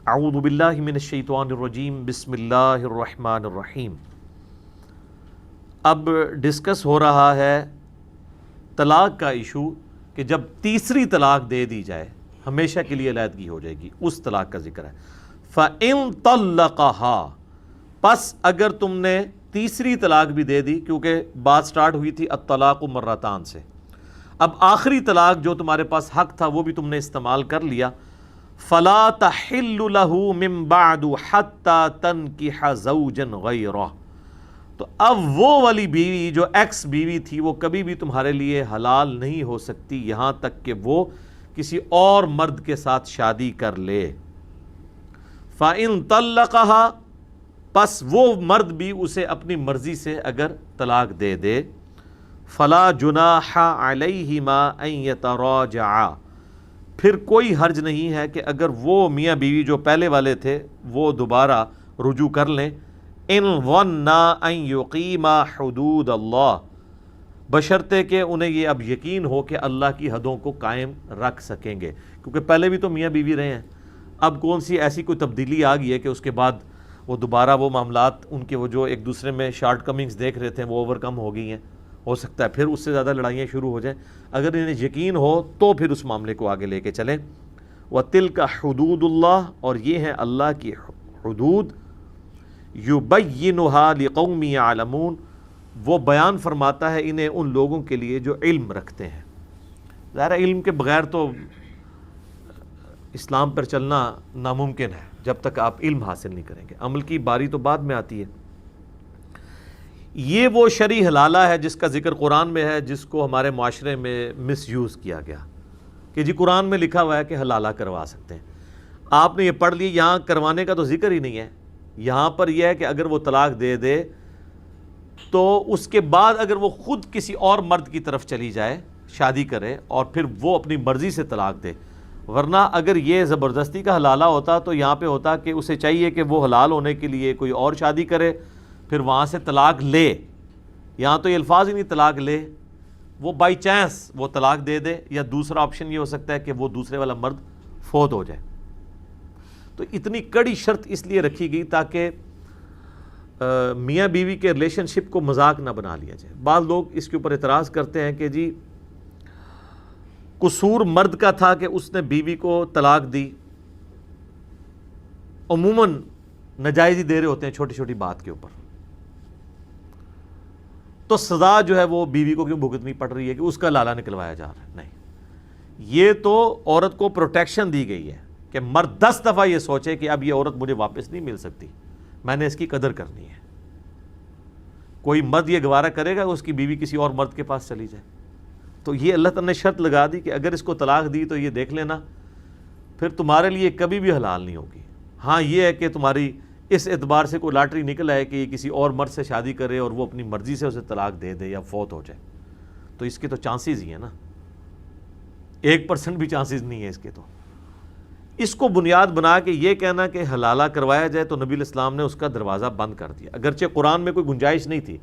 اعوذ باللہ من الشیطان الرجیم بسم اللہ الرحمن الرحیم۔ اب ڈسکس ہو رہا ہے طلاق کا ایشو کہ جب تیسری طلاق دے دی جائے ہمیشہ کے لیے علیحدگی ہو جائے گی، اس طلاق کا ذکر ہے۔ فَإِن طَلَّقَهَا، پس اگر تم نے تیسری طلاق بھی دے دی، کیونکہ بات سٹارٹ ہوئی تھی الطلاق مرتان سے، اب آخری طلاق جو تمہارے پاس حق تھا وہ بھی تم نے استعمال کر لیا، فَلَا تَحِلُّ لَهُ مِن بَعْدُ حَتَّى تَنْكِحَ زَوْجًا غَيْرَهُ، تو اب وہ والی بیوی جو ایکس بیوی تھی وہ کبھی بھی تمہارے لیے حلال نہیں ہو سکتی یہاں تک کہ وہ کسی اور مرد کے ساتھ شادی کر لے۔ فَإِن طَلَّقَهَا، پس وہ مرد بھی اسے اپنی مرضی سے اگر طلاق دے دے، فَلَا جُنَاحَ عَلَيْهِمَا أَن يَتَرَاجَعَا، پھر کوئی حرج نہیں ہے کہ اگر وہ میاں بیوی جو پہلے والے تھے وہ دوبارہ رجوع کر لیں، ان ظنّا ان یقیما حدود اللہ، بشرطے کہ انہیں یہ اب یقین ہو کہ اللہ کی حدوں کو قائم رکھ سکیں گے، کیونکہ پہلے بھی تو میاں بیوی رہے ہیں، اب کون سی ایسی کوئی تبدیلی آ گئی ہے کہ اس کے بعد وہ دوبارہ وہ معاملات ان کے وہ جو ایک دوسرے میں شارٹ کمنگز دیکھ رہے تھے وہ اوور کم ہو گئی ہیں، ہو سکتا ہے پھر اس سے زیادہ لڑائیاں شروع ہو جائیں۔ اگر انہیں یقین ہو تو پھر اس معاملے کو آگے لے کے چلیں۔ وَتِلْكَ حُدُودُ اللَّهِ، اور یہ ہیں اللہ کی حدود، يُبَيِّنُهَا لِقَوْمٍ يَعْلَمُونَ، وہ بیان فرماتا ہے انہیں ان لوگوں کے لیے جو علم رکھتے ہیں۔ ظاہر علم کے بغیر تو اسلام پر چلنا ناممکن ہے جب تک آپ علم حاصل نہیں کریں گے، عمل کی باری تو بعد میں آتی ہے۔ یہ وہ شرعی حلالہ ہے جس کا ذکر قرآن میں ہے، جس کو ہمارے معاشرے میں مس یوز کیا گیا کہ جی قرآن میں لکھا ہوا ہے کہ حلالہ کروا سکتے ہیں، آپ نے یہ پڑھ لی، یہاں کروانے کا تو ذکر ہی نہیں ہے۔ یہاں پر یہ ہے کہ اگر وہ طلاق دے دے تو اس کے بعد اگر وہ خود کسی اور مرد کی طرف چلی جائے، شادی کرے اور پھر وہ اپنی مرضی سے طلاق دے، ورنہ اگر یہ زبردستی کا حلالہ ہوتا تو یہاں پہ ہوتا کہ اسے چاہیے کہ وہ حلال ہونے کے لیے کوئی اور شادی کرے پھر وہاں سے طلاق لے، یہاں تو یہ الفاظ ہی نہیں طلاق لے، وہ بائی چانس وہ طلاق دے دے، یا دوسرا آپشن یہ ہو سکتا ہے کہ وہ دوسرے والا مرد فوت ہو جائے۔ تو اتنی کڑی شرط اس لیے رکھی گئی تاکہ میاں بیوی کے ریلیشن شپ کو مذاق نہ بنا لیا جائے۔ بعض لوگ اس کے اوپر اعتراض کرتے ہیں کہ جی قصور مرد کا تھا کہ اس نے بیوی کو طلاق دی، عموماً ناجائز ہی دے رہے ہوتے ہیں چھوٹی چھوٹی بات کے اوپر، تو سزا جو ہے وہ بیوی کو کیوں بھگتنی پڑ رہی ہے کہ اس کا لالا نکلوایا جا رہا ہے؟ نہیں، یہ تو عورت کو پروٹیکشن دی گئی ہے کہ مرد 10 دفعہ یہ سوچے کہ اب یہ عورت مجھے واپس نہیں مل سکتی، میں نے اس کی قدر کرنی ہے۔ کوئی مرد یہ گوارا کرے گا اس کی بیوی کسی اور مرد کے پاس چلی جائے؟ تو یہ اللہ تعالیٰ نے شرط لگا دی کہ اگر اس کو طلاق دی تو یہ دیکھ لینا پھر تمہارے لیے کبھی بھی حلال نہیں ہوگی۔ ہاں یہ ہے کہ تمہاری اس اعتبار سے کوئی لاٹری نکل آئے کہ یہ کسی اور مرد سے شادی کرے اور وہ اپنی مرضی سے اسے طلاق دے دے یا فوت ہو جائے، تو اس کے تو چانسز ہی ہیں نا، 1% بھی چانسز نہیں ہے اس کے۔ تو اس کو بنیاد بنا کے یہ کہنا کہ حلالہ کروایا جائے تو نبی علیہ السلام نے اس کا دروازہ بند کر دیا، اگرچہ قرآن میں کوئی گنجائش نہیں تھی،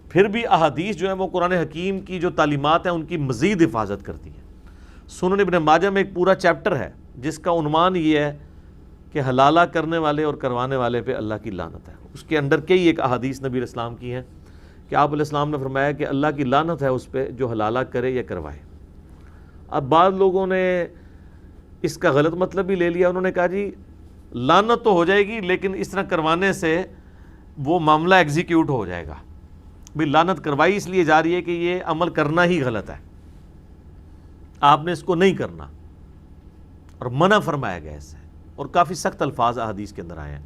پھر بھی احادیث جو ہیں وہ قرآن حکیم کی جو تعلیمات ہیں ان کی مزید حفاظت کرتی ہیں۔ سنن ابن ماجہ میں ایک پورا چیپٹر ہے جس کا عنوان یہ ہے کہ حلالہ کرنے والے اور کروانے والے پہ اللہ کی لعنت ہے۔ اس کے اندر کئی ایک احادیث نبی علیہ السلام کی ہیں کہ آپ علیہ السلام نے فرمایا کہ اللہ کی لعنت ہے اس پہ جو حلالہ کرے یا کروائے۔ اب بعض لوگوں نے اس کا غلط مطلب بھی لے لیا، انہوں نے کہا جی لعنت تو ہو جائے گی لیکن اس طرح کروانے سے وہ معاملہ ایگزیکیوٹ ہو جائے گا، بھی لعنت کروائی اس لیے جا رہی ہے کہ یہ عمل کرنا ہی غلط ہے، آپ نے اس کو نہیں کرنا، اور منع فرمایا گیا اس سے، اور کافی سخت الفاظ حدیث کے اندر آئے ہیں۔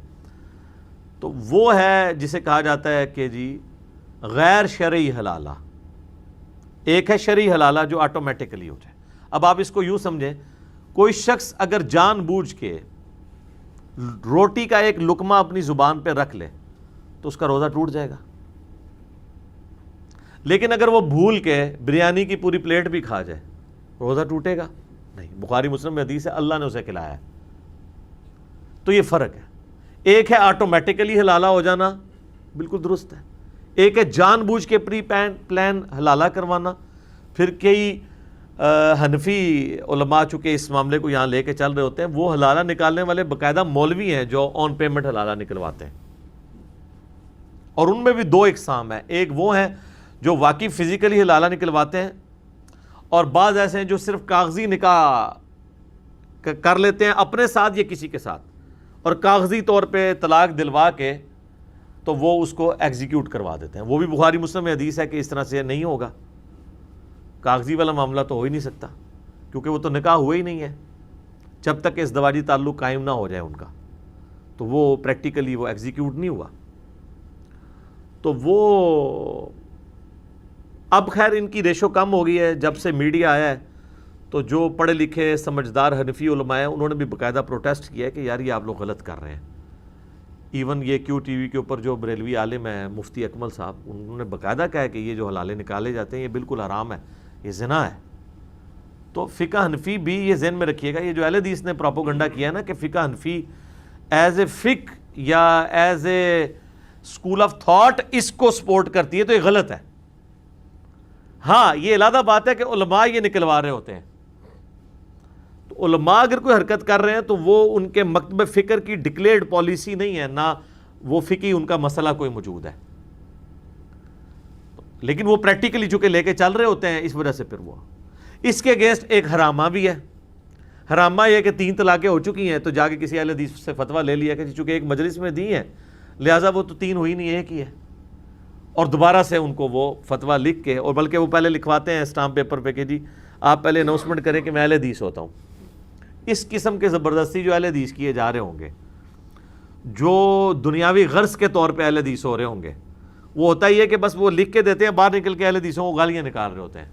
تو وہ ہے جسے کہا جاتا ہے کہ جی غیر شرعی حلالہ، ایک ہے شرعی حلالہ جو آٹومیٹکلی ہو جائے۔ اب آپ اس کو یوں سمجھیں، کوئی شخص اگر جان بوجھ کے روٹی کا ایک لقمہ اپنی زبان پہ رکھ لے تو اس کا روزہ ٹوٹ جائے گا، لیکن اگر وہ بھول کے بریانی کی پوری پلیٹ بھی کھا جائے روزہ ٹوٹے گا؟ نہیں۔ بخاری مسلم میں حدیث ہے اللہ نے اسے کھلایا ہے۔ تو یہ فرق ہے، ایک ہے آٹومیٹکلی حلالہ ہو جانا، بالکل درست ہے، ایک ہے جان بوجھ کے پری پلان حلالہ کروانا۔ پھر کئی حنفی علماء چونکہ اس معاملے کو یہاں لے کے چل رہے ہوتے ہیں، وہ حلالہ نکالنے والے باقاعدہ مولوی ہیں جو آن پیمنٹ حلالہ نکلواتے ہیں، اور ان میں بھی دو اقسام ہیں، ایک وہ ہیں جو واقعی فزیکلی حلالہ نکلواتے ہیں، اور بعض ایسے ہیں جو صرف کاغذی نکاح کر لیتے ہیں اپنے ساتھ یا کسی کے ساتھ، اور کاغذی طور پہ طلاق دلوا کے تو وہ اس کو ایگزیکیوٹ کروا دیتے ہیں۔ وہ بھی بخاری مسلم میں حدیث ہے کہ اس طرح سے نہیں ہوگا، کاغذی والا معاملہ تو ہو ہی نہیں سکتا، کیونکہ وہ تو نکاح ہوا ہی نہیں ہے جب تک کہ ازدواجی تعلق قائم نہ ہو جائے ان کا، تو وہ پریکٹیکلی وہ ایگزیکیوٹ نہیں ہوا۔ تو وہ اب خیر ان کی ریشو کم ہو گئی ہے جب سے میڈیا آیا ہے، تو جو پڑھے لکھے سمجھدار حنفی علماء ہیں انہوں نے بھی باقاعدہ پروٹیسٹ کیا ہے کہ یار یہ آپ لوگ غلط کر رہے ہیں۔ ایون یہ کیو ٹی وی کے اوپر جو بریلوی عالم ہیں مفتی اکمل صاحب، انہوں نے باقاعدہ کہا ہے کہ یہ جو حلالے نکالے جاتے ہیں یہ بالکل حرام ہے، یہ زنا ہے۔ تو فقہ حنفی بھی یہ ذہن میں رکھیے گا، یہ جو اہل حدیث نے پروپیگنڈا کیا نا کہ فقہ حنفی ایز اے فقہ یا as a school of thought اس کو سپورٹ کرتی ہے، تو یہ غلط ہے۔ ہاں یہ علیحدہ بات ہے کہ علماء یہ نکلوا رہے ہوتے ہیں، تو علماء اگر کوئی حرکت کر رہے ہیں تو وہ ان کے مکتب فکر کی ڈکلیئرڈ پالیسی نہیں ہے، نہ وہ فقہی ان کا مسئلہ کوئی موجود ہے، لیکن وہ پریکٹیکلی چونکہ لے کے چل رہے ہوتے ہیں، اس وجہ سے پھر وہ اس کے اگینسٹ ایک حرامہ بھی ہے۔ حرامہ یہ کہ 3 طلاقیں ہو چکی ہیں تو جا کے کسی اہل حدیث سے فتویٰ لے لیا کہ چونکہ ایک مجلس میں دی ہیں لہٰذا وہ تو 3 ہوئی نہیں، ایک ہی ہے، اور دوبارہ سے ان کو وہ فتویٰ لکھ کے، اور بلکہ وہ پہلے لکھواتے ہیں اسٹامپ پیپر پہ کہ جی آپ پہلے اناؤنسمنٹ کریں کہ میں اہل حدیث ہوتا ہوں۔ اس قسم کے زبردستی جو اہل حدیث کیے جا رہے ہوں گے، جو دنیاوی غرض کے طور پہ اہل حدیث ہو رہے ہوں گے، وہ ہوتا ہی ہے کہ بس وہ لکھ کے دیتے ہیں، باہر نکل کے اہل حدیثوں کو گالیاں نکال رہے ہوتے ہیں۔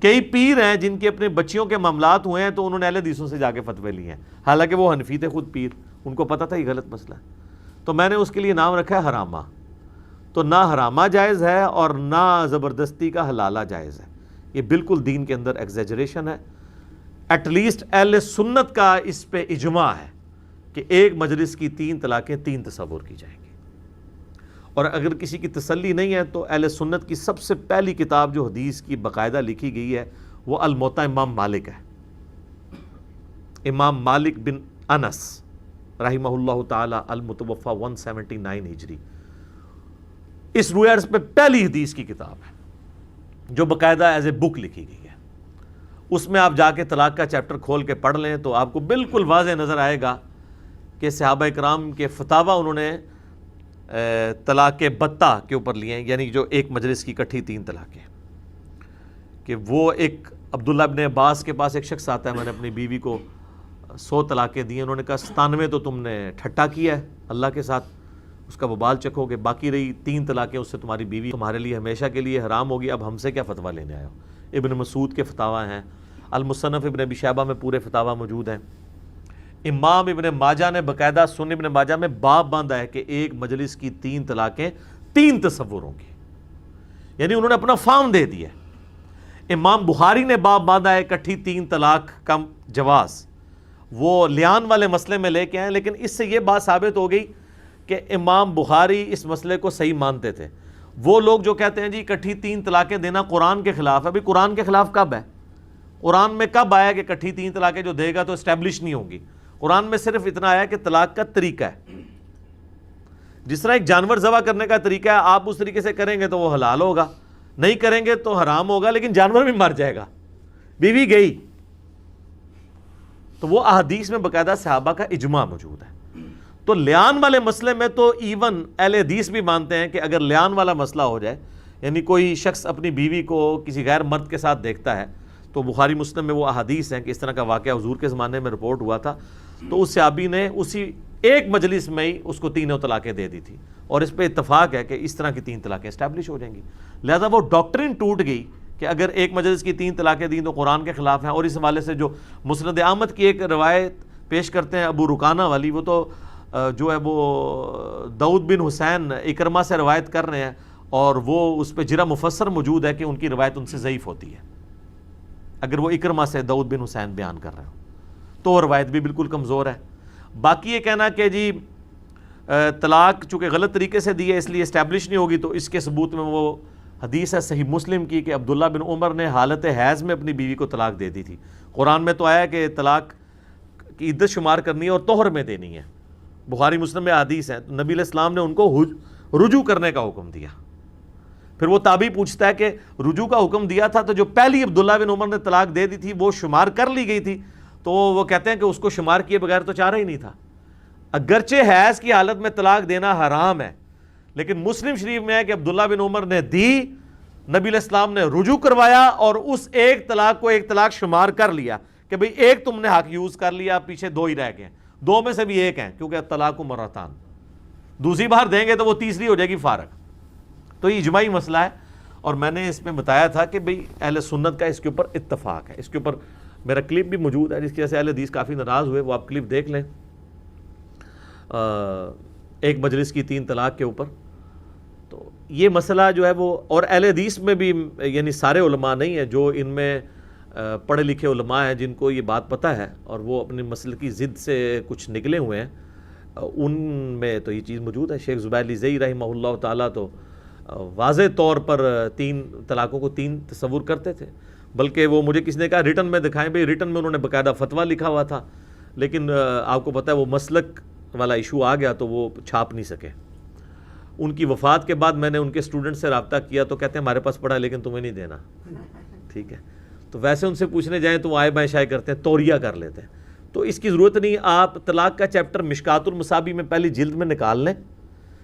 کئی پیر ہیں جن کے اپنے بچیوں کے معاملات ہوئے ہیں تو انہوں نے اہل حدیثوں سے جا کے فتوے لیے ہیں، حالانکہ وہ حنفی تھے خود پیر، ان کو پتہ تھا یہ غلط مسئلہ ہے، تو میں نے اس کے لیے نام رکھا ہے حرامہ۔ تو نہ حرامہ جائز ہے اور نہ زبردستی کا حلالہ جائز ہے، یہ بالکل دین کے اندر ایگزیجریشن ہے۔ ایٹ لیسٹ اہل سنت کا اس پہ اجماع ہے کہ ایک مجلس کی 3 طلاقیں 3 تصور کی جائیں گی، اور اگر کسی کی تسلی نہیں ہے تو اہل سنت کی سب سے پہلی کتاب جو حدیث کی باقاعدہ لکھی گئی ہے وہ الموطا امام مالک ہے، امام مالک بن انس رحمہ اللہ تعالی المتوفى 179 ہجری، اس روایت پہ پہلی حدیث کی کتاب ہے جو باقاعدہ ایز اے بک لکھی گئی ہے۔ اس میں آپ جا کے طلاق کا چیپٹر کھول کے پڑھ لیں تو آپ کو بالکل واضح نظر آئے گا کہ صحابہ اکرام کے فتاویٰ انہوں نے طلاق بتہ کے اوپر لیے ہیں، یعنی جو ایک مجلس کی اکٹھی 3 طلاقیں، کہ وہ ایک عبداللہ ابن عباس کے پاس ایک شخص آتا ہے، میں نے اپنی بیوی کو 100 طلاقیں دی ہیں، انہوں نے کہا 97 تو تم نے ٹھٹا کیا ہے اللہ کے ساتھ، اس کا وبال چکھو گے، باقی رہی 3 طلاقیں اس سے تمہاری بیوی تمہارے لیے ہمیشہ کے لیے حرام ہوگی، اب ہم سے کیا فتویٰ لینے آئے ہو۔ ابن مسعود کے فتاویٰ ہیں، المصنف ابن ابی شیبہ میں پورے فتاویٰ موجود ہیں۔ امام ابن ماجہ نے باقاعدہ سنن ابن ماجہ میں باب باندھا ہے کہ ایک مجلس کی 3 طلاقیں 3 تصور ہوں گی، یعنی انہوں نے اپنا فارم دے دیا۔ امام بخاری نے باب باندھا ہے اکٹھی 3 طلاق کا جواز، وہ لیان والے مسئلے میں لے کے آئے، لیکن اس سے یہ بات ثابت ہو گئی کہ امام بخاری اس مسئلے کو صحیح مانتے تھے۔ وہ لوگ جو کہتے ہیں جی اکٹھی 3 طلاقیں دینا قرآن کے خلاف ہے، ابھی قرآن کے خلاف کب ہے؟ قرآن میں کب آیا کہ اکٹھی 3 طلاقیں جو دے گا تو اسٹیبلش نہیں ہوگی؟ قرآن میں صرف اتنا آیا کہ طلاق کا طریقہ ہے، جس طرح ایک جانور ذبح کرنے کا طریقہ ہے، آپ اس طریقے سے کریں گے تو وہ حلال ہوگا، نہیں کریں گے تو حرام ہوگا، لیکن جانور بھی مر جائے گا، بیوی گئی۔ تو وہ احادیث میں باقاعدہ صحابہ کا اجماع موجود ہے۔ تو لیان والے مسئلے میں تو ایون اہل حدیث بھی مانتے ہیں کہ اگر لیان والا مسئلہ ہو جائے، یعنی کوئی شخص اپنی بیوی کو کسی غیر مرد کے ساتھ دیکھتا ہے، تو بخاری مسلم میں وہ احادیث ہیں کہ اس طرح کا واقعہ حضور کے زمانے میں رپورٹ ہوا تھا، تو اس صحابی نے اسی ایک مجلس میں ہی اس کو 3 طلاقیں دے دی تھی، اور اس پہ اتفاق ہے کہ اس طرح کی 3 طلاقیں اسٹیبلش ہو جائیں گی۔ لہذا وہ ڈاکٹرن ٹوٹ گئی کہ اگر ایک مجلس کی 3 طلاقیں دیں تو قرآن کے خلاف ہیں، اور اس حوالے سے جو مسند احمد کی ایک روایت پیش کرتے ہیں ابو رکانہ والی، وہ تو جو ہے وہ داؤد بن حسین اکرمہ سے روایت کر رہے ہیں، اور وہ اس پہ جرح مفسر موجود ہے کہ ان کی روایت ان سے ضعیف ہوتی ہے، اگر وہ اکرمہ سے داؤد بن حسین بیان کر رہے ہوں تو وہ روایت بھی بالکل کمزور ہے۔ باقی یہ کہنا کہ جی طلاق چونکہ غلط طریقے سے دی ہے اس لیے اسٹیبلش نہیں ہوگی، تو اس کے ثبوت میں وہ حدیث ہے صحیح مسلم کی کہ عبداللہ بن عمر نے حالت حیض میں اپنی بیوی کو طلاق دے دی تھی. قرآن میں تو آیا کہ طلاق کی عدت شمار کرنی ہے اور طہر میں دینی ہے. بخاری مسلم میں حدیث ہے. نبی علیہ السلام نے ان کو رجوع کرنے کا حکم دیا. پھر وہ تابعی پوچھتا ہے کہ رجوع کا حکم دیا تھا تو جو پہلی عبداللہ بن عمر نے طلاق دے دی تھی وہ شمار کر لی گئی تھی؟ تو وہ کہتے ہیں کہ اس کو شمار کیے بغیر تو چارہ ہی نہیں تھا. اگرچہ حیض کی حالت میں طلاق دینا حرام ہے، لیکن مسلم شریف میں ہے کہ عبداللہ بن عمر نے دی، نبی علیہ السلام نے رجوع کروایا اور اس ایک طلاق کو ایک طلاق شمار کر لیا کہ بھئی ایک تم نے حق یوز کر لیا، پیچھے دو ہی رہ گئے، دو میں سے بھی ایک ہیں کیونکہ طلاق مرتان، دوسری بار دیں گے تو وہ تیسری ہو جائے گی فارغ. تو یہ اجماعی مسئلہ ہے اور میں نے اس میں بتایا تھا کہ بھئی اہل سنت کا اس کے اوپر اتفاق ہے. اس کے اوپر میرا کلپ بھی موجود ہے جس کی وجہ سے اہل حدیث کافی ناراض ہوئے، وہ آپ کلپ دیکھ لیں، ایک مجلس کی 3 طلاق کے اوپر. تو یہ مسئلہ جو ہے وہ، اور اہل حدیث میں بھی یعنی سارے علماء نہیں ہیں، جو ان میں پڑھے لکھے علماء ہیں جن کو یہ بات پتہ ہے اور وہ اپنے مسئلے کی ضد سے کچھ نکلے ہوئے ہیں، ان میں تو یہ چیز موجود ہے. شیخ زبیر لیزئی رحمہ اللہ تعالیٰ تو واضح طور پر 3 طلاقوں کو 3 تصور کرتے تھے، بلکہ وہ مجھے کسی نے کہا ریٹن میں دکھائیں. بھئی ریٹن میں انہوں نے باقاعدہ فتویٰ لکھا ہوا تھا، لیکن آپ کو پتہ ہے وہ مسلک والا ایشو آ گیا تو وہ چھاپ نہیں سکے. ان کی وفات کے بعد میں نے ان کے اسٹوڈنٹ سے رابطہ کیا تو کہتے ہیں ہمارے پاس پڑھا لیکن تمہیں نہیں دینا. ٹھیک ہے، تو ویسے ان سے پوچھنے جائیں تو وہ آئے بائیں شائع کرتے ہیں، توریہ کر لیتے ہیں. تو اس کی ضرورت نہیں. آپ طلاق کا چیپٹر مشکات المصابیح میں پہلی جلد میں نکال لیں.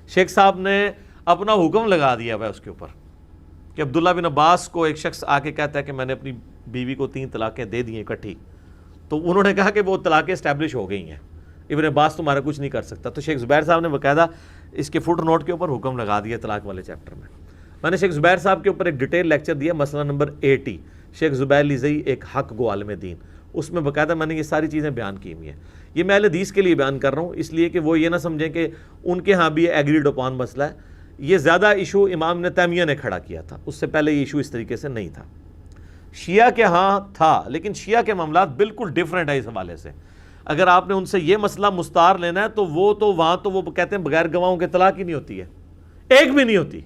شیخ صاحب نے اپنا حکم لگا دیا ہوا ہے اس کے اوپر کہ عبداللہ بن عباس کو ایک شخص آ کے کہتا ہے کہ میں نے اپنی بیوی کو 3 طلاقیں دے دی ہیں اکٹھی، تو انہوں نے کہا کہ وہ طلاقیں اسٹیبلش ہو گئی ہیں، ابن عباس تمہارا کچھ نہیں کر سکتا. تو شیخ زبیر صاحب نے باقاعدہ اس کے فٹ نوٹ کے اوپر حکم لگا دیا طلاق والے چیپٹر میں. میں نے شیخ زبیر صاحب کے اوپر ایک ڈیٹیل لیکچر دیا، مسئلہ نمبر 80، شیخ زبیر لیزئی ایک حق گو عالم دین. اس میں باقاعدہ میں نے یہ ساری چیزیں بیان کی ہوئی ہیں. یہ میں اہل حدیث کے لیے بیان کر رہا ہوں اس لیے کہ وہ یہ نہ سمجھیں کہ ان کے ہاں بھی ایگریڈ اپان مسئلہ ہے. یہ زیادہ ایشو امام ابن تیمیہ نے کھڑا کیا تھا، اس سے پہلے یہ ایشو اس طریقے سے نہیں تھا. شیعہ کے ہاں تھا، لیکن شیعہ کے معاملات بالکل ڈیفرنٹ ہے اس حوالے سے. اگر آپ نے ان سے یہ مسئلہ مستعار لینا ہے تو وہاں تو وہ کہتے ہیں بغیر گواہوں کے طلاق ہی نہیں ہوتی ہے، ایک بھی نہیں ہوتی.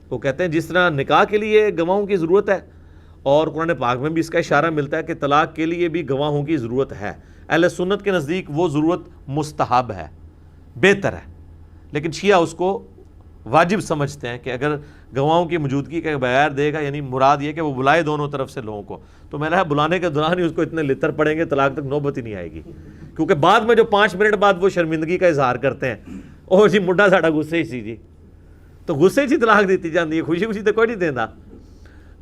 وہ کہتے ہیں جس طرح نکاح کے لیے گواہوں کی ضرورت ہے، اور قرآن پاک میں بھی اس کا اشارہ ملتا ہے کہ طلاق کے لیے بھی گواہوں کی ضرورت ہے. اہل سنت کے نزدیک وہ ضرورت مستحب ہے، بہتر ہے، لیکن شیعہ اس کو واجب سمجھتے ہیں کہ اگر گواہوں کی موجودگی کے بغیر دے گا، یعنی مراد یہ کہ وہ بلائے دونوں طرف سے لوگوں کو، تو میں نے بلانے کے دوران ہی اس کو اتنے لتر پڑیں گے طلاق تک نوبت ہی نہیں آئے گی. کیونکہ بعد میں جو 5 منٹ بعد وہ شرمندگی کا اظہار کرتے ہیں، اور جی مڈا ساڑا غصے سی جی، تو غصے سے طلاق دیتی جاتی ہے، خوشی خوشی تو کوئی نہیں دینا.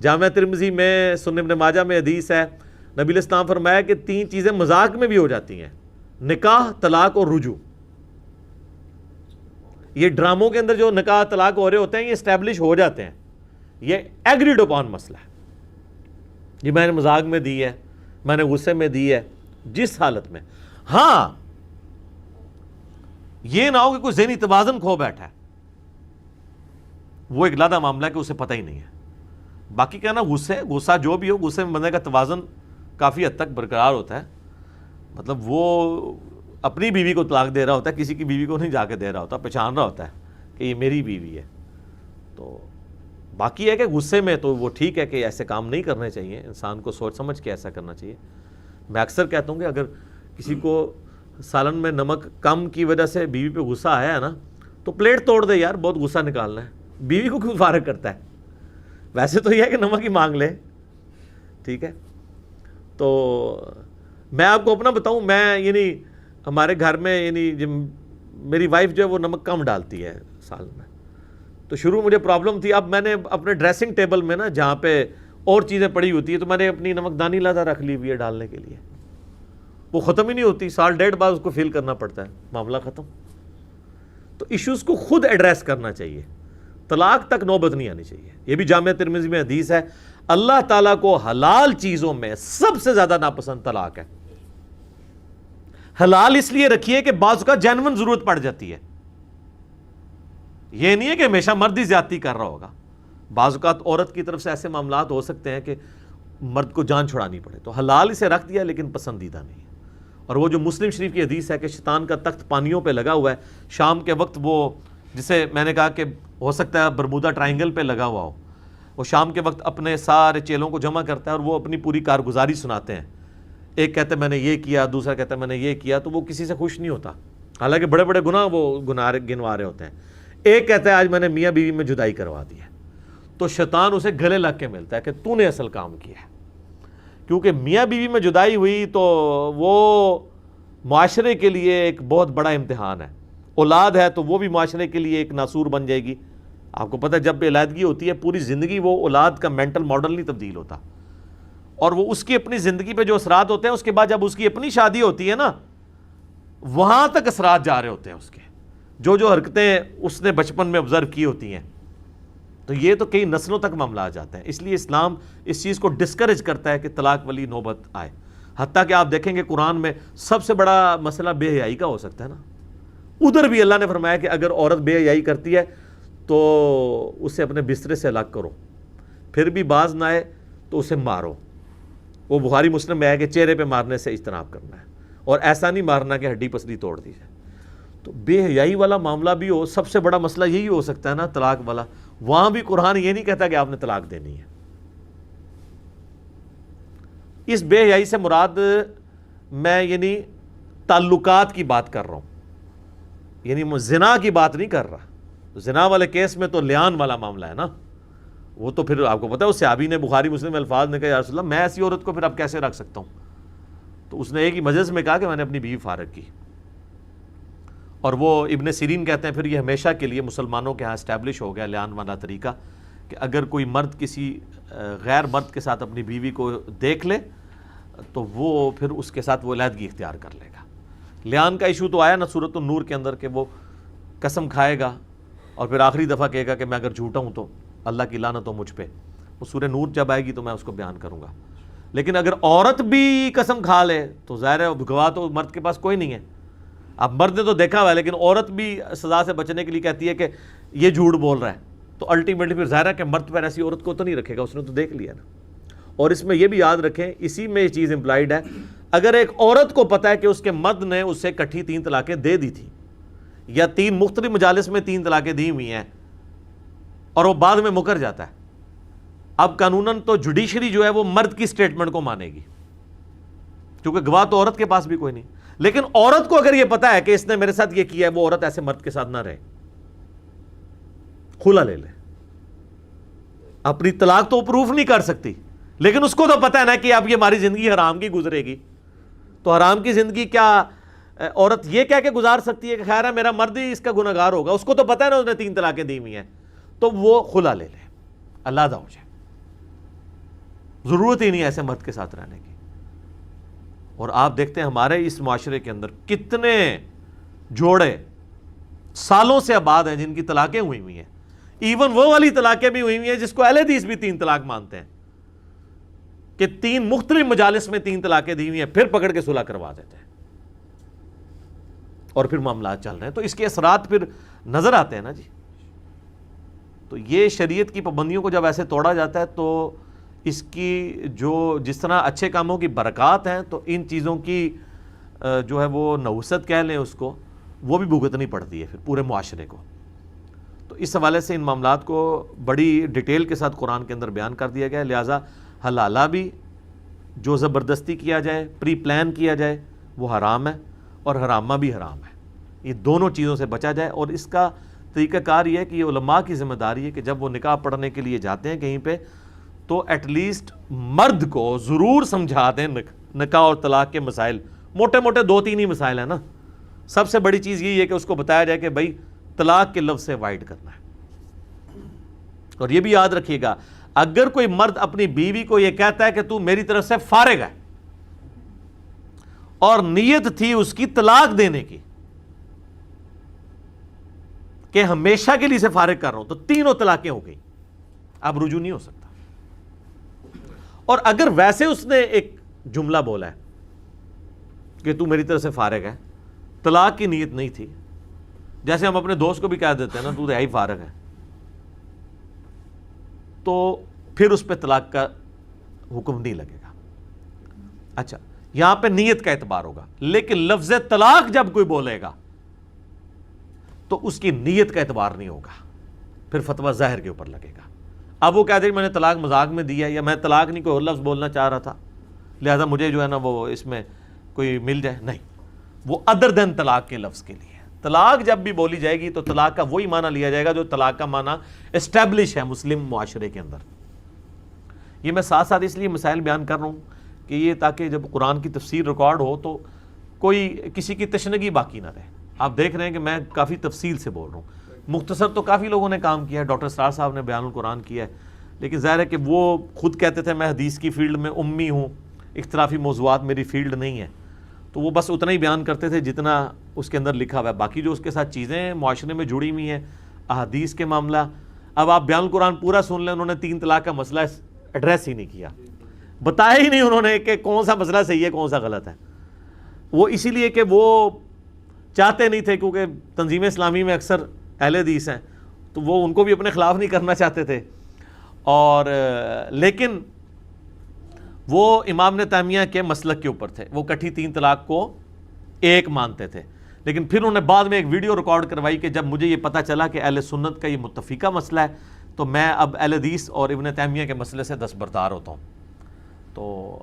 جامعہ ترمذی میں، سنن ابن ماجہ میں حدیث ہے، نبی علیہ السلام فرمایا کہ 3 چیزیں مذاق میں بھی ہو جاتی ہیں، نکاح، طلاق اور رجوع. یہ ڈراموں کے اندر جو نکاح طلاق ہو رہے ہوتے ہیں یہ اسٹیبلش ہو جاتے ہیں، یہ ایگریڈ اپون مسئلہ ہے. یہ میں نے مذاق میں دی ہے، میں نے غصے میں دی ہے، جس حالت میں. ہاں یہ نہ ہو کہ کوئی ذہنی توازن کھو بیٹھا ہے، وہ ایک علیحدہ معاملہ ہے کہ اسے پتہ ہی نہیں ہے. باقی کہنا غصہ جو بھی ہو، غصے میں بندے کا توازن کافی حد تک برقرار ہوتا ہے. مطلب وہ اپنی بیوی کو طلاق دے رہا ہوتا ہے، کسی کی بیوی کو نہیں جا کے دے رہا ہوتا، پہچان رہا ہوتا ہے کہ یہ میری بیوی ہے. تو باقی ہے کہ غصے میں تو وہ ٹھیک ہے کہ ایسے کام نہیں کرنے چاہیے، انسان کو سوچ سمجھ کے ایسا کرنا چاہیے. میں اکثر کہتا ہوں کہ اگر کسی کو سالن میں نمک کم کی وجہ سے بیوی پہ غصہ آیا ہے نا، تو پلیٹ توڑ دے یار، بہت غصہ نکالنا ہے، بیوی کو کیوں فارغ کرتا ہے؟ ویسے تو یہ ہے کہ نمک ہی مانگ لے. ٹھیک ہے، تو میں آپ کو اپنا بتاؤں، میں یعنی ہمارے گھر میں یعنی میری وائف جو ہے وہ نمک کم ڈالتی ہے سال میں. تو شروع مجھے پرابلم تھی. اب میں نے اپنے ڈریسنگ ٹیبل میں نا جہاں پہ اور چیزیں پڑی ہوتی ہے تو میں نے اپنی نمک دانی لادہ رکھ لی ہوئی ہے ڈالنے کے لیے. وہ ختم ہی نہیں ہوتی، 1.5 بعد اس کو فیل کرنا پڑتا ہے، معاملہ ختم. تو ایشوز کو خود ایڈریس کرنا چاہیے، طلاق تک نوبت نہیں آنی چاہیے. یہ بھی جامعہ ترمذی میں حدیث ہے، اللہ تعالیٰ کو حلال چیزوں میں سب سے زیادہ ناپسند طلاق ہے. حلال اس لیے رکھیے کہ بعض کا جینون ضرورت پڑ جاتی ہے. یہ نہیں ہے کہ ہمیشہ مرد ہی زیادتی کر رہا ہوگا، بعض اوقات عورت کی طرف سے ایسے معاملات ہو سکتے ہیں کہ مرد کو جان چھڑانی پڑے. تو حلال اسے رکھ دیا لیکن پسندیدہ نہیں ہے. اور وہ جو مسلم شریف کی حدیث ہے کہ شیطان کا تخت پانیوں پہ لگا ہوا ہے، شام کے وقت وہ جسے میں نے کہا کہ ہو سکتا ہے برمودا ٹرائنگل پہ لگا ہوا ہو، وہ شام کے وقت اپنے سارے چیلوں کو جمع کرتا ہے اور وہ اپنی پوری کارگزاری سناتے ہیں. ایک کہتا ہے میں نے یہ کیا، دوسرا کہتا ہے میں نے یہ کیا، تو وہ کسی سے خوش نہیں ہوتا، حالانکہ بڑے بڑے گناہ وہ گنوا رہے ہوتے ہیں. ایک کہتا ہے آج میں نے میاں بیوی میں جدائی کروا دی ہے، تو شیطان اسے گلے لگ کے ملتا ہے کہ تو نے اصل کام کیا ہے، کیونکہ میاں بیوی میں جدائی ہوئی تو وہ معاشرے کے لیے ایک بہت بڑا امتحان ہے. اولاد ہے تو وہ بھی معاشرے کے لیے ایک ناسور بن جائے گی. آپ کو پتہ ہے جب علیحدگی ہوتی ہے پوری زندگی وہ اولاد کا مینٹل ماڈل نہیں تبدیل ہوتا، اور وہ اس کی اپنی زندگی پہ جو اثرات ہوتے ہیں اس کے بعد جب اس کی اپنی شادی ہوتی ہے نا، وہاں تک اثرات جا رہے ہوتے ہیں اس کے، جو حرکتیں اس نے بچپن میں آبزرو کی ہوتی ہیں. تو یہ تو کئی نسلوں تک معاملہ آ جاتے ہیں. اس لیے اسلام اس چیز کو ڈسکریج کرتا ہے کہ طلاق والی نوبت آئے. حتیٰ کہ آپ دیکھیں گے قرآن میں سب سے بڑا مسئلہ بے حیائی کا ہو سکتا ہے نا. ادھر بھی اللہ نے فرمایا کہ اگر عورت بے حیائی کرتی ہے تو اسے اپنے بسترے سے الگ کرو، پھر بھی باز نہ آئے تو اسے مارو. وہ بخاری مسلم میں ہے کہ چہرے پہ مارنے سے اجتناب کرنا ہے، اور ایسا نہیں مارنا کہ ہڈی پسلی توڑ دی جائے. تو بے حیائی والا معاملہ بھی ہو، سب سے بڑا مسئلہ یہی ہو سکتا ہے نا طلاق والا. وہاں بھی قرآن یہ نہیں کہتا کہ آپ نے طلاق دینی ہے. اس بے حیائی سے مراد میں یعنی تعلقات کی بات کر رہا ہوں، یعنی زنا کی بات نہیں کر رہا. زنا والے کیس میں تو لیان والا معاملہ ہے نا، وہ تو پھر آپ کو پتا ہے اس صحابی نے بخاری مسلم الفاظ نے کہا یا رسول اللہ میں ایسی عورت کو پھر اب کیسے رکھ سکتا ہوں. تو اس نے ایک ہی مجلس میں کہا کہ میں نے اپنی بیوی فارغ کی. اور وہ ابن سیرین کہتے ہیں پھر یہ ہمیشہ کے لیے مسلمانوں کے ہاں اسٹیبلش ہو گیا لیان والا طریقہ کہ اگر کوئی مرد کسی غیر مرد کے ساتھ اپنی بیوی کو دیکھ لے تو وہ پھر اس کے ساتھ وہ علیحدگی اختیار کر لے گا. لیان کا ایشو تو آیا نا سورۃ النور کے اندر کہ وہ قسم کھائے گا اور پھر آخری دفعہ کہے گا کہ میں اگر جھوٹا ہوں تو اللہ کی لعنت ہو مجھ پہ. وہ سورہ نور جب آئے گی تو میں اس کو بیان کروں گا. لیکن اگر عورت بھی قسم کھا لے تو ظاہر ہے گواہ تو مرد کے پاس کوئی نہیں ہے. اب مرد نے تو دیکھا ہوا ہے لیکن عورت بھی سزا سے بچنے کے لیے کہتی ہے کہ یہ جھوٹ بول رہا ہے، تو الٹیمیٹلی پھر ظاہر ہے کہ مرد پر ایسی عورت کو تو نہیں رکھے گا، اس نے تو دیکھ لیا نا. اور اس میں یہ بھی یاد رکھیں، اسی میں یہ چیز امپلائڈ ہے، اگر ایک عورت کو پتہ ہے کہ اس کے مرد نے اسے کٹھی 3 طلاقیں دے دی تھی یا 3 مختلف مجالس میں 3 طلاقیں دی ہوئی ہیں اور وہ بعد میں مکر جاتا ہے، اب قانوناً تو جوڈیشری جو ہے وہ مرد کی سٹیٹمنٹ کو مانے گی کیونکہ گواہ تو عورت کے پاس بھی کوئی نہیں. لیکن عورت کو اگر یہ پتا ہے کہ اس نے میرے ساتھ یہ کیا ہے، وہ عورت ایسے مرد کے ساتھ نہ رہے، کھلا لے لے. اپنی طلاق تو پروف نہیں کر سکتی لیکن اس کو تو پتا ہے نا کہ اب یہ ہماری زندگی حرام کی گزرے گی. تو حرام کی زندگی کیا عورت یہ کہہ کے گزار سکتی ہے کہ خیر ہے میرا مرد ہی اس کا گناہگار ہوگا؟ اس کو تو پتا ہے نا اس نے 3 طلاقیں دی ہوئی ہیں، تو وہ کھلا لے لے، علیحدہ ہو جائے. ضرورت ہی نہیں ایسے مرد کے ساتھ رہنے کی. اور آپ دیکھتے ہیں ہمارے اس معاشرے کے اندر کتنے جوڑے سالوں سے آباد ہیں جن کی طلاقیں ہوئی ہوئی ہیں. ایون وہ والی طلاقیں بھی ہوئی ہوئی ہیں جس کو اہل حدیث بھی 3 طلاق مانتے ہیں کہ 3 مختلف مجالس میں 3 طلاقیں دی ہوئی ہیں، پھر پکڑ کے صلح کروا دیتے ہیں اور پھر معاملات چل رہے ہیں. تو اس کے اثرات پھر نظر آتے ہیں نا جی. تو یہ شریعت کی پابندیوں کو جب ایسے توڑا جاتا ہے تو اس کی جس طرح اچھے کاموں کی برکات ہیں تو ان چیزوں کی جو ہے وہ نحوست کہہ لیں اس کو، وہ بھی بھگتنی پڑتی ہے پھر پورے معاشرے کو. تو اس حوالے سے ان معاملات کو بڑی ڈیٹیل کے ساتھ قرآن کے اندر بیان کر دیا گیا ہے. لہٰذا حلالہ بھی جو زبردستی کیا جائے، پری پلان کیا جائے، وہ حرام ہے، اور حرامہ بھی حرام ہے. یہ دونوں چیزوں سے بچا جائے. اور اس کا طریقہ کار یہ ہے کہ یہ علماء کی ذمہ داری ہے کہ جب وہ نکاح پڑھنے کے لیے جاتے ہیں کہیں پہ تو ایٹ لیسٹ مرد کو ضرور سمجھا دیں نکاح اور طلاق کے مسائل. موٹے موٹے 2-3 ہی مسائل ہیں نا. سب سے بڑی چیز یہی ہے کہ اس کو بتایا جائے کہ بھائی طلاق کے لفظ سے اوائڈ کرنا ہے. اور یہ بھی یاد رکھیے گا اگر کوئی مرد اپنی بیوی کو یہ کہتا ہے کہ تو میری طرف سے فارغ ہے اور نیت تھی اس کی طلاق دینے کی کہ ہمیشہ کے لیے سے فارغ کر رہا ہوں، تو 3 طلاقیں ہو گئی، اب رجوع نہیں ہو سکتا. اور اگر ویسے اس نے ایک جملہ بولا ہے کہ تو میری طرف سے فارغ ہے، طلاق کی نیت نہیں تھی، جیسے ہم اپنے دوست کو بھی کہہ دیتے ہیں نا تو رہائی فارغ ہے، تو پھر اس پہ طلاق کا حکم نہیں لگے گا. اچھا یہاں پہ نیت کا اعتبار ہوگا، لیکن لفظ طلاق جب کوئی بولے گا تو اس کی نیت کا اعتبار نہیں ہوگا. پھر فتویٰ ظاہر کے اوپر لگے گا. اب وہ کہتے ہیں میں نے طلاق مذاق میں دیا یا میں طلاق نہیں کوئی اور لفظ بولنا چاہ رہا تھا لہذا مجھے جو ہے نا وہ اس میں کوئی مل جائے, نہیں, وہ ادر دین طلاق کے لفظ کے لیے. طلاق جب بھی بولی جائے گی تو طلاق کا وہی معنی لیا جائے گا جو طلاق کا معنی اسٹیبلش ہے مسلم معاشرے کے اندر. یہ میں ساتھ ساتھ اس لیے مسائل بیان کر رہا ہوں کہ یہ تاکہ جب قرآن کی تفسیر ریکارڈ ہو تو کوئی کسی کی تشنگی باقی نہ رہے. آپ دیکھ رہے ہیں کہ میں کافی تفصیل سے بول رہا ہوں, مختصر تو کافی لوگوں نے کام کیا ہے, ڈاکٹر اسرار صاحب نے بیان القرآن کیا ہے, لیکن ظاہر ہے کہ وہ خود کہتے تھے میں حدیث کی فیلڈ میں امی ہوں, اختلافی موضوعات میری فیلڈ نہیں ہے, تو وہ بس اتنا ہی بیان کرتے تھے جتنا اس کے اندر لکھا ہوا ہے. باقی جو اس کے ساتھ چیزیں معاشرے میں جڑی ہوئی ہیں, احادیث کے معاملہ, اب آپ بیان القرآن پورا سن لیں, انہوں نے 3 طلاق کا مسئلہ ایڈریس ہی نہیں کیا, بتایا ہی نہیں انہوں نے کہ کون سا مسئلہ صحیح ہے کون سا غلط ہے. وہ اسی لیے کہ وہ چاہتے نہیں تھے, کیونکہ تنظیم اسلامی میں اکثر اہل حدیث ہیں تو وہ ان کو بھی اپنے خلاف نہیں کرنا چاہتے تھے. اور لیکن وہ امام ابن تیمیہ کے مسلک کے اوپر تھے, وہ کٹھی 3 طلاق کو ایک مانتے تھے. لیکن پھر انہوں نے بعد میں ایک ویڈیو ریکارڈ کروائی کہ جب مجھے یہ پتہ چلا کہ اہل سنت کا یہ متفقہ مسئلہ ہے تو میں اب اہل حدیث اور ابن تیمیہ کے مسئلے سے دستبردار ہوتا ہوں. تو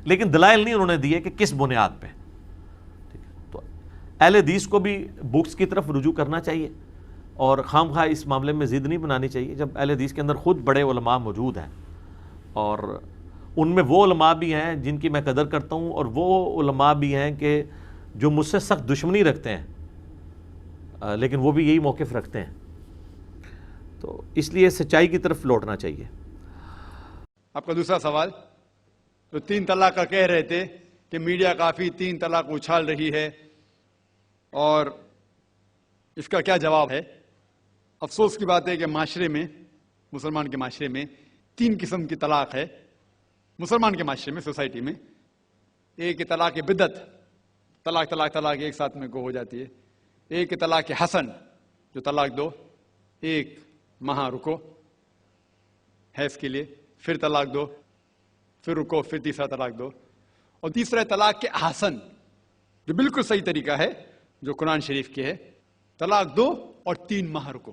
لیکن دلائل نہیں انہوں نے دیے کہ کس بنیاد پہ. تو اہل حدیث کو بھی بکس کی طرف رجوع کرنا چاہیے اور خام خواہ اس معاملے میں ضد نہیں بنانی چاہیے جب اہل حدیث کے اندر خود بڑے علماء موجود ہیں, اور ان میں وہ علماء بھی ہیں جن کی میں قدر کرتا ہوں اور وہ علماء بھی ہیں کہ جو مجھ سے سخت دشمنی رکھتے ہیں لیکن وہ بھی یہی موقف رکھتے ہیں. تو اس لیے سچائی کی طرف لوٹنا چاہیے. آپ کا دوسرا سوال, تو 3 طلاق کا کہہ رہے تھے کہ میڈیا کافی 3 طلاق اچھال رہی ہے اور اس کا کیا جواب ہے؟ افسوس کی بات ہے کہ معاشرے میں, مسلمان کے معاشرے میں 3 قسم کی طلاق ہے. مسلمان کے معاشرے میں, سوسائٹی میں, ایک طلاق بدعت, طلاق طلاق طلاق ایک ساتھ میں کو ہو جاتی ہے. ایک طلاق حسن جو طلاق دو, 1 ماہ رکو حیض کے لیے, پھر طلاق دو, پھر رکو, پھر تیسرا طلاق دو. اور تیسرا طلاق کے حسن جو بالکل صحیح طریقہ ہے جو قرآن شریف کے ہے, طلاق دو اور 3 ماہ رکو.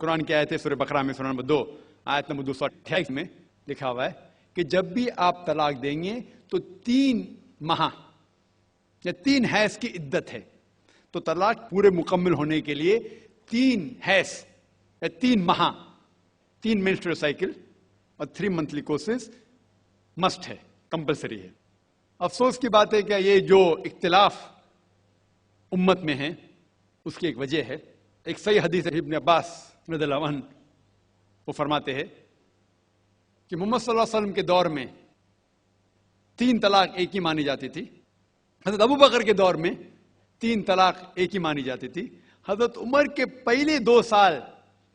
قرآن کی آیت ہے سورہ بقرہ میں, سورہ نمبر 2 آیت نمبر 228 میں لکھا ہوا ہے کہ جب بھی آپ طلاق دیں گے تو 3 ماہ یا 3 حیض کی عدت ہے. تو طلاق پورے مکمل ہونے کے لیے 3 حیض یا 3 ماہ, 3 menstrual سائیکل اور 3 monthly courses مسٹ ہے, کمپلسری ہے. افسوس کی بات ہے کہ یہ جو اختلاف امت میں ہے اس کی ایک وجہ ہے. ایک صحیح حدیث ہے ابن عباس رضی اللہ عنہ, وہ فرماتے ہیں کہ محمد صلی اللہ علیہ وسلم کے دور میں 3 طلاق ایک ہی مانی جاتی تھی. حضرت ابو بکر کے دور میں 3 طلاق ایک ہی مانی جاتی تھی. حضرت عمر کے پہلے 2 سال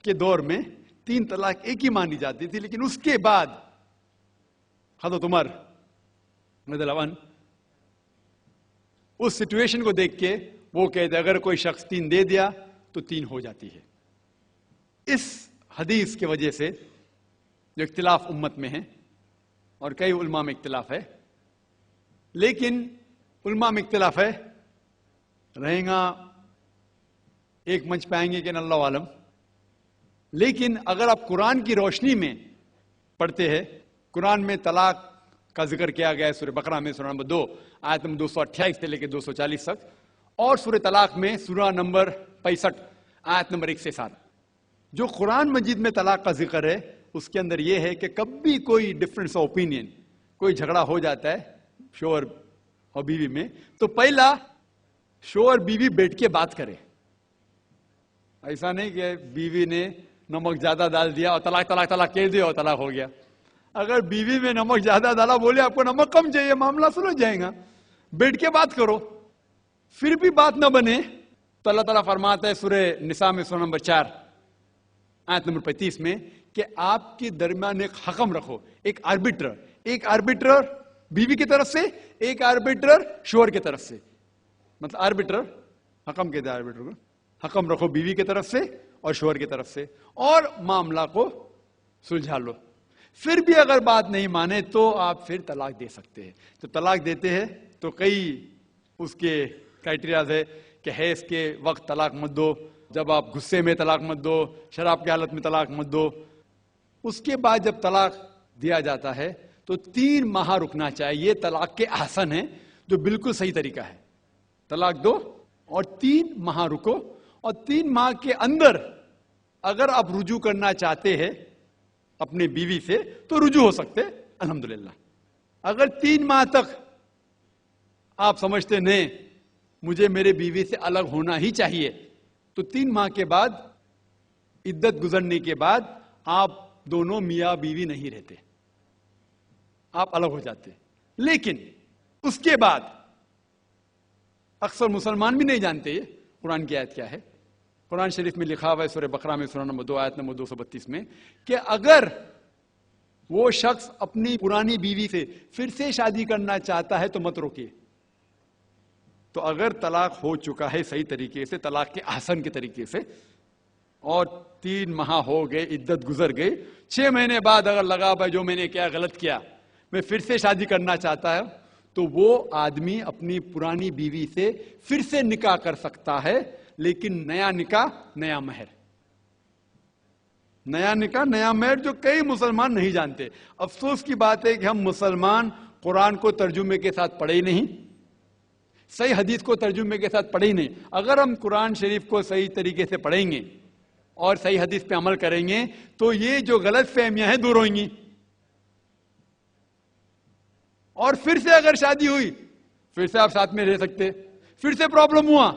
کے دور میں 3 طلاق ایک ہی مانی جاتی تھی. لیکن اس کے بعد حضرت عمر رضی اللہ عنہ اس سچویشن کو دیکھ کے وہ کہتے اگر کوئی شخص 3 دے دیا تو 3 ہو جاتی ہے. اس حدیث کی وجہ سے جو اختلاف امت میں ہے, اور کئی علماء میں اختلاف ہے, لیکن علماء میں اختلاف ہے, رہیں گا ایک منچ پہ آئیں گے کہ اللہ عالم. لیکن اگر آپ قرآن کی روشنی میں پڑھتے ہیں, قرآن میں طلاق کا ذکر کیا گیا ہے سورہ بقرہ میں سورہ نمبر 2 آیت نمبر 228 سے لے کے 240 تک, اور سورہ طلاق میں سورہ نمبر 65 آیت نمبر 1 سے 7. جو قرآن مجید میں طلاق کا ذکر ہے اس کے اندر یہ ہے کہ کبھی کوئی ڈفرنس آف اوپینین, کوئی جھگڑا ہو جاتا ہے شوہر اور بیوی میں, تو پہلا شوہر بیوی بیٹھ کے بات کرے. ایسا نہیں کہ بیوی نے نمک زیادہ ڈال دیا اور طلاق طلاق طلاق کہہ دیا اور طلاق ہو گیا. اگر بیوی میں نمک زیادہ ڈالا, بولے آپ کو نمک کم چاہیے, معاملہ سلجھ جائے گا, بیٹھ کے بات کرو. پھر بھی بات نہ بنے تو اللہ تعالیٰ فرماتا ہے سورہ نساء میں سورہ نمبر 4 آیت نمبر 35 میں کہ آپ کے درمیان ایک حکم رکھو, ایک آربیٹر بیوی کی طرف سے, ایک آربیٹر شوہر کی طرف سے. مطلب آربیٹر حکم کہتے ہیں, آربیٹر کو حکم رکھو بیوی کی طرف سے اور شوہر کی طرف سے, اور معاملہ کو سلجھا لو. پھر بھی اگر بات نہیں مانے تو آپ پھر طلاق دے سکتے ہیں. تو طلاق دیتے ہیں تو کئی اس کے کرائٹیریاز ہے کہ حیض کے وقت طلاق مت دو, جب آپ غصے میں طلاق مت دو، شراب کی حالت میں طلاق مت دو. اس کے بعد جب طلاق دیا جاتا ہے تو 3 ماہ رکنا چاہیے. یہ طلاق کے احسن ہے جو بالکل صحیح طریقہ ہے. طلاق دو اور 3 ماہ رکو، اور 3 ماہ کے اندر اگر آپ رجوع کرنا چاہتے ہیں اپنی بیوی سے تو رجوع ہو سکتے الحمدللہ. اگر 3 ماہ تک آپ سمجھتے نہیں مجھے میرے بیوی سے الگ ہونا ہی چاہیے تو 3 ماہ کے بعد عدت گزرنے کے بعد آپ دونوں میاں بیوی نہیں رہتے، آپ الگ ہو جاتے. لیکن اس کے بعد اکثر مسلمان بھی نہیں جانتے یہ قرآن کی آیت کیا ہے. قرآن شریف میں لکھا ہوا ہے سورہ بقرہ میں سورہ نمبر 2 آیت نمبر 232 میں کہ اگر وہ شخص اپنی پرانی بیوی سے پھر سے شادی کرنا چاہتا ہے تو مت روکیے. تو اگر طلاق ہو چکا ہے صحیح طریقے سے، طلاق کے احسن کے طریقے سے، اور 3 ماہ ہو گئے، عدت گزر گئی، 6 مہینے بعد اگر لگا بھائی جو میں نے کیا غلط کیا، میں پھر سے شادی کرنا چاہتا ہے، تو وہ آدمی اپنی پرانی بیوی سے پھر سے نکاح کر سکتا ہے، لیکن نیا نکاح نیا مہر. نیا نکاح نیا مہر جو کئی مسلمان نہیں جانتے. افسوس کی بات ہے کہ ہم مسلمان قرآن کو ترجمے کے ساتھ پڑھے ہی نہیں، صحیح حدیث کو ترجمے کے ساتھ پڑھے ہی نہیں. اگر ہم قرآن شریف کو صحیح طریقے سے پڑھیں گے اور صحیح حدیث پہ عمل کریں گے تو یہ جو غلط فہمیاں ہیں دور ہوئیں گی. اور پھر سے اگر شادی ہوئی پھر سے آپ ساتھ میں رہ سکتے، پھر سے پرابلم ہوا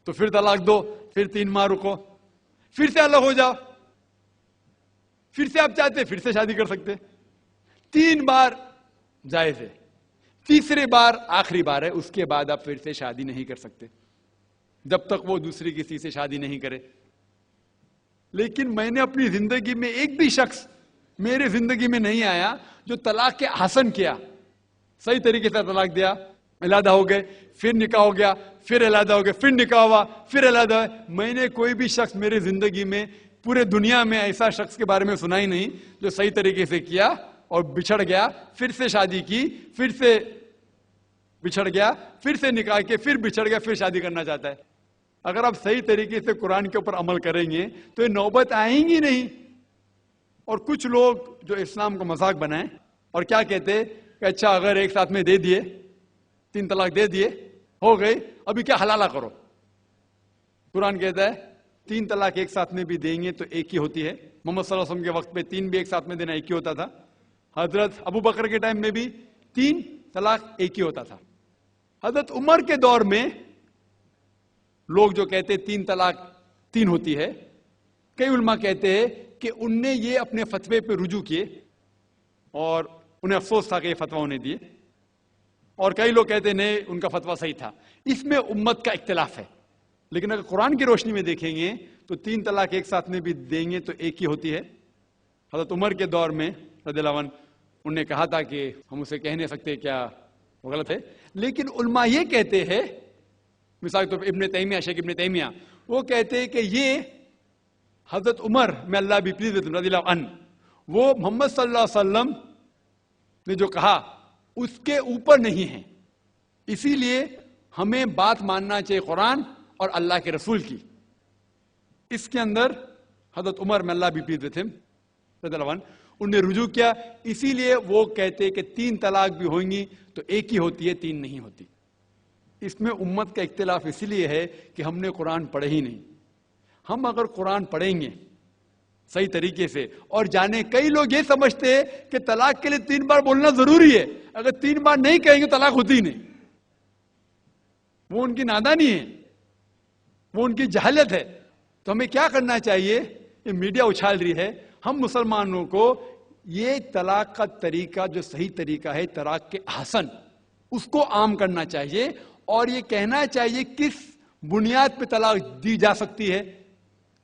تو پھر طلاق دو، پھر 3 ماہ رکو، پھر سے الگ ہو جاؤ، پھر سے آپ چاہتے پھر سے شادی کر سکتے. 3 بار جائز ہے، تیسری بار آخری بار ہے. اس کے بعد آپ پھر سے شادی نہیں کر سکتے جب تک وہ دوسری کسی سے شادی نہیں کرے. لیکن میں نے اپنی زندگی میں ایک بھی شخص میرے زندگی میں نہیں آیا جو طلاق کے حسن کیا، صحیح طریقے سے طلاق دیا، علیحدہ ہو گئے، پھر نکاح ہو گیا، پھر علیحدہ ہو گئے، پھر نکاح ہوا، پھر علیحدہ ہوا. میں نے کوئی بھی شخص میرے زندگی میں پورے دنیا میں ایسا شخص کے بارے میں سنا ہی نہیں جو صحیح طریقے سے کیا اور بچھڑ گیا، پھر سے شادی کی، پھر سے بچھڑ گیا، پھر سے نکاح کے، پھر بچھڑ گیا، پھر شادی کرنا چاہتا ہے. اگر آپ صحیح طریقے سے قرآن کے اوپر عمل کریں گے تو یہ نوبت آئیں گی نہیں. اور کچھ لوگ جو اسلام کو مذاق بنائیں اور کیا کہتے کہ اچھا اگر ایک ساتھ میں دے دیے، 3 طلاق دے دیے، ہو گئی، ابھی کیا حلالہ کرو. قرآن کہتا ہے 3 طلاق ایک ساتھ میں بھی دیں گے تو ایک ہی ہوتی ہے. محمد صلی اللہ علیہ وسلم کے وقت پہ 3 بھی ایک ساتھ میں دینا ایک ہی ہوتا تھا. حضرت ابو بکر کے ٹائم میں بھی 3 طلاق ایک ہی ہوتا تھا. حضرت عمر کے دور میں لوگ جو کہتے 3 طلاق 3 ہوتی ہے، کئی علماء کہتے ہیں کہ ان نے یہ اپنے فتوے پہ رجوع کیے اور انہیں افسوس تھا کہ یہ فتویٰ انہیں دیے، اور کئی لوگ کہتے نہیں ان کا فتویٰ صحیح تھا. اس میں امت کا اختلاف ہے. لیکن اگر قرآن کی روشنی میں دیکھیں گے تو 3 طلاق ایک ساتھ میں بھی دیں گے تو ایک ہی ہوتی ہے. حضرت عمر کے دور میں رضی اللہ عنہ انہوں نے کہا تھا کہ ہم اسے کہہ نہیں سکتے کیا وہ غلط ہے، لیکن علماء یہ کہتے ہیں، مثال کے طور پر ابن تیمیہ، شیخ ابن تیمیہ، وہ کہتے ہیں کہ یہ حضرت عمر میں اللہ بھی پلیز رضی اللہ عنہ، وہ محمد صلی اللہ علیہ وسلم نے جو کہا اس کے اوپر نہیں ہے، اسی لیے ہمیں بات ماننا چاہیے قرآن اور اللہ کے رسول کی. اس کے اندر حضرت عمر میں اللہ بھی پلیز رضی اللہ عنہ انہوں نے رجوع کیا، اسی لیے وہ کہتے کہ 3 طلاق بھی ہوئیں گی تو ایک ہی ہوتی ہے، 3 نہیں ہوتی. اس میں امت کا اختلاف اسی لیے ہے کہ ہم نے قرآن پڑھے ہی نہیں. ہم اگر قرآن پڑھیں گے صحیح طریقے سے اور جانے، کئی لوگ یہ سمجھتے ہیں کہ طلاق کے لیے 3 بار بولنا ضروری ہے، اگر 3 بار نہیں کہیں گے طلاق ہوتی ہی نہیں. وہ ان کی نادانی ہے، وہ ان کی جہالت ہے. تو ہمیں کیا کرنا چاہیے؟ یہ میڈیا اچھال رہی ہے، ہم مسلمانوں کو یہ طلاق کا طریقہ جو صحیح طریقہ ہے طلاق کے احسن، اس کو عام کرنا چاہیے اور یہ کہنا چاہیے کس بنیاد پہ طلاق دی جا سکتی ہے،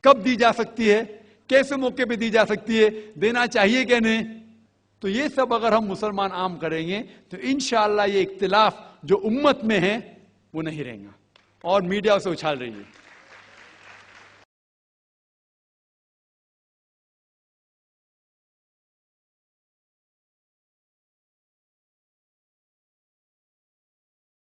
کب دی جا سکتی ہے، کیسے موقع پہ دی جا سکتی ہے، دینا چاہیے کہ نہیں. تو یہ سب اگر ہم مسلمان عام کریں گے تو انشاءاللہ یہ اختلاف جو امت میں ہے وہ نہیں رہیں گا. اور میڈیا اسے اچھال رہی ہے.